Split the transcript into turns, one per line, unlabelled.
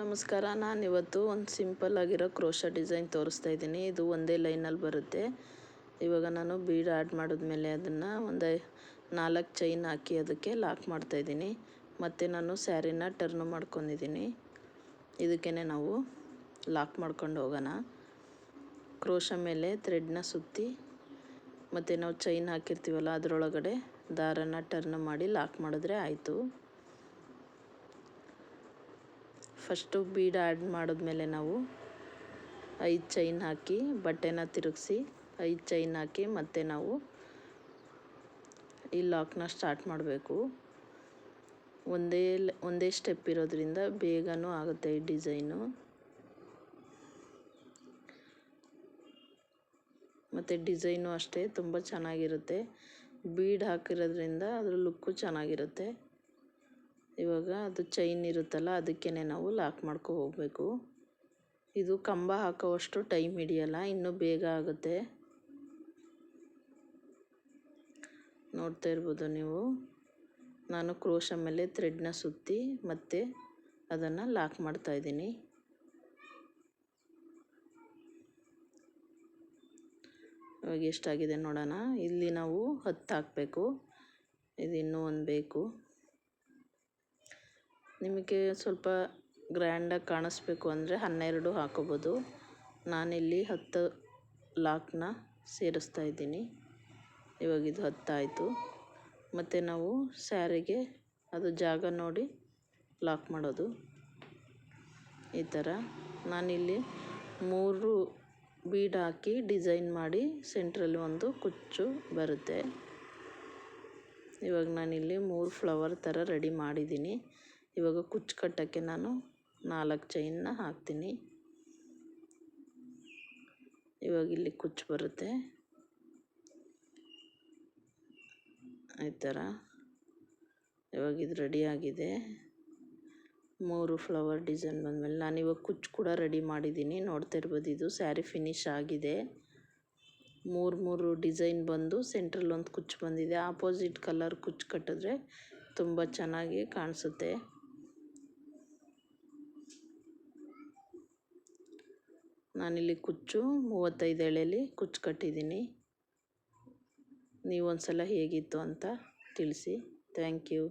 ನಮಸ್ಕಾರ. ನಾನಿವತ್ತು ಒಂದು ಸಿಂಪಲ್ ಆಗಿರೋ ಕ್ರೋಶಾ ಡಿಸೈನ್ ತೋರಿಸ್ತಾ ಇದ್ದೀನಿ. ಇದು ಒಂದೇ ಲೈನಲ್ಲಿ ಬರುತ್ತೆ. ಇವಾಗ ನಾನು ಬೀಡ್ ಆ್ಯಡ್ ಮಾಡಿದ್ಮೇಲೆ ಅದನ್ನು ಒಂದು 4 ಚೈನ್ ಹಾಕಿ ಅದಕ್ಕೆ ಲಾಕ್ ಮಾಡ್ತಾಯಿದ್ದೀನಿ. ಮತ್ತು ನಾನು ಸ್ಯಾರಿನ ಟರ್ನ್ ಮಾಡ್ಕೊಂಡಿದ್ದೀನಿ. ಇದಕ್ಕೇ ನಾವು ಲಾಕ್ ಮಾಡ್ಕೊಂಡು ಹೋಗೋಣ. ಕ್ರೋಶಾ ಮೇಲೆ ಥ್ರೆಡ್ನ ಸುತ್ತಿ ಮತ್ತು ನಾವು ಚೈನ್ ಹಾಕಿರ್ತೀವಲ್ಲ ಅದರೊಳಗಡೆ ದಾರನ ಟರ್ನ್ ಮಾಡಿ ಲಾಕ್ ಮಾಡಿದ್ರೆ ಆಯಿತು. ಫಸ್ಟು ಬೀಡ್ ಆ್ಯಡ್ ಮಾಡಿದ್ಮೇಲೆ ನಾವು 5 ಚೈನ್ ಹಾಕಿ ಬಟ್ಟೆನ ತಿರುಗಿಸಿ 5 ಚೈನ್ ಹಾಕಿ ಮತ್ತೆ ನಾವು ಈ ಲಾಕ್ನ ಸ್ಟಾರ್ಟ್ ಮಾಡಬೇಕು. ಒಂದೇ ಸ್ಟೆಪ್ ಇರೋದ್ರಿಂದ ಬೇಗನೂ ಆಗುತ್ತೆ ಈ ಡಿಸೈನು. ಮತ್ತು ಡಿಸೈನು ಅಷ್ಟೇ ತುಂಬ ಚೆನ್ನಾಗಿರುತ್ತೆ. ಬೀಡ್ ಹಾಕಿರೋದ್ರಿಂದ ಅದ್ರ ಲುಕ್ಕು ಚೆನ್ನಾಗಿರುತ್ತೆ. ಇವಾಗ ಅದು ಚೈನ್ ಇರುತ್ತಲ್ಲ ಅದಕ್ಕೇ ನಾವು ಲಾಕ್ ಮಾಡ್ಕೊ ಹೋಗಬೇಕು. ಇದು ಕಂಬ ಹಾಕೋವಷ್ಟು ಟೈಮ್ ಹಿಡಿಯಲ್ಲ, ಇನ್ನೂ ಬೇಗ ಆಗುತ್ತೆ. ನೋಡ್ತಾ ಇರ್ಬೋದು ನೀವು. ನಾನು ಕ್ರೋಶಾ ಮೇಲೆ ಥ್ರೆಡ್ನ ಸುತ್ತಿ ಮತ್ತೆ ಅದನ್ನು ಲಾಕ್ ಮಾಡ್ತಾಯಿದ್ದೀನಿ. ಇವಾಗ ಎಷ್ಟಾಗಿದೆ ನೋಡೋಣ. ಇಲ್ಲಿ ನಾವು 10 ಹಾಕಬೇಕು. ಇದು ಇನ್ನೂ ಒಂದು ಬೇಕು. ನಿಮಗೆ ಸ್ವಲ್ಪ ಗ್ರ್ಯಾಂಡಾಗಿ ಕಾಣಿಸ್ಬೇಕು ಅಂದರೆ 12 ಹಾಕೋಬೋದು. ನಾನಿಲ್ಲಿ 10 ಲಾಕ್ನ ಸೇರಿಸ್ತಾ ಇದ್ದೀನಿ. ಇವಾಗ ಇದು 10 ಆಯಿತು. ಮತ್ತು ನಾವು ಸ್ಯಾರಿಗೆ ಅದು ಜಾಗ ನೋಡಿ ಲಾಕ್ ಮಾಡೋದು ಈ ಥರ. ನಾನಿಲ್ಲಿ 3 ಬೀಡ್ ಹಾಕಿ ಡಿಸೈನ್ ಮಾಡಿ ಸೆಂಟ್ರಲ್ಲಿ ಒಂದು ಕುಚ್ಚು ಬರುತ್ತೆ. ಇವಾಗ ನಾನಿಲ್ಲಿ 3 ಫ್ಲವರ್ ಥರ ರೆಡಿ ಮಾಡಿದ್ದೀನಿ. ಇವಾಗ ಕುಚ್ಚು ಕಟ್ಟೋಕ್ಕೆ ನಾನು 4 ಚೈನ್ನ ಹಾಕ್ತೀನಿ. ಇವಾಗ ಇಲ್ಲಿ ಕುಚ್ಚು ಬರುತ್ತೆ ಈ ಥರ. ಇವಾಗ ಇದು ರೆಡಿಯಾಗಿದೆ. 3 ಫ್ಲವರ್ ಡಿಸೈನ್ ಬಂದಮೇಲೆ ನಾನಿವಾಗ ಕುಚ್ಚು ಕೂಡ ರೆಡಿ ಮಾಡಿದ್ದೀನಿ. ನೋಡ್ತಾ ಇರ್ಬೋದು, ಇದು ಸ್ಯಾರಿ ಫಿನಿಶ್ ಆಗಿದೆ. 3 ಡಿಸೈನ್ ಬಂದು ಸೆಂಟ್ರಲ್ಲಿ ಒಂದು ಕುಚ್ಚು ಬಂದಿದೆ. ಆಪೋಸಿಟ್ ಕಲರ್ ಕುಚ್ಚು ಕಟ್ಟಿದ್ರೆ ತುಂಬ ಚೆನ್ನಾಗಿ ಕಾಣಿಸುತ್ತೆ. ನಾನಿಲ್ಲಿ ಕುಚ್ಚು 35 ಎಳೆಯಲ್ಲಿ ಕುಚ್ಚು ಕಟ್ಟಿದ್ದೀನಿ. ನೀವು ಒಂದು ಸಲ ಹೇಗಿತ್ತು ಅಂತ ತಿಳಿಸಿ. Thank you.